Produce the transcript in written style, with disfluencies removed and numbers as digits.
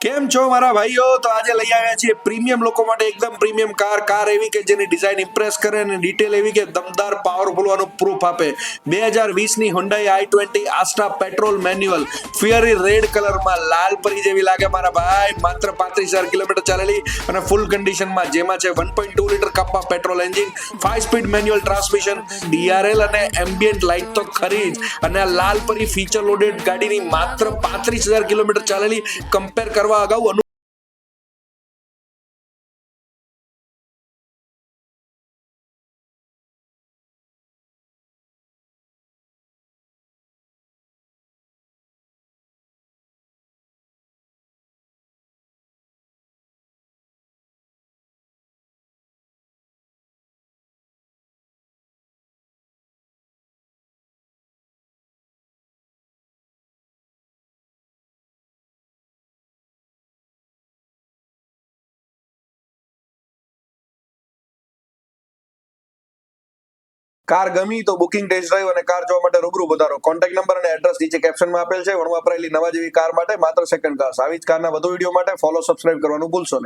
કેમ છો મારા ભાઈઓ? તો આજે લઈ આવ્યા છીએ પ્રીમિયમ લોકો માટે એકદમ પ્રીમિયમ કાર એવી કે જેની ડિઝાઇન ઇમ્પ્રેસ કરે અને ડિટેલ એવી કે દમદાર પાવરફુલ હોવાનું પ્રૂફ આપે. 2020 ની Hyundai i20 Asta petrol manual fiery red કલરમાં લાલ પરી જેવી લાગે મારા ભાઈ. માત્ર 35,000 કિલોમીટર ચાલેલી અને ફૂલ કન્ડિશનમાં, જેમાં છે 1.2 litre kappa petrol engine, 5 speed manual transmission, DRL અને એમ્બિયન્ટ લાઇટ તો ખરી જ. અને આ લાલ પરી ફીચર લોડેડ ગાડીની માત્ર 35,000 કિલોમીટર ચાલેલી કમ્પેર કરવા અગાઉ કાર ગમી તો બુકિંગ, ટેસ્ટ ડ્રાઈવ અને કાર જોવા માટે રૂબરૂ પધારો. કોન્ટેક્ટ નંબર અને એડ્રેસ નીચે કેપ્શનમાં આપેલ છે. વપરાયેલી નવા જેવી કાર માટે માત્ર સેકન્ડ કાર્સ. આવી જ કારના વધુ વિડીયો માટે ફોલો, સબસ્ક્રાઇબ કરવાનું ભૂલશો નહીં.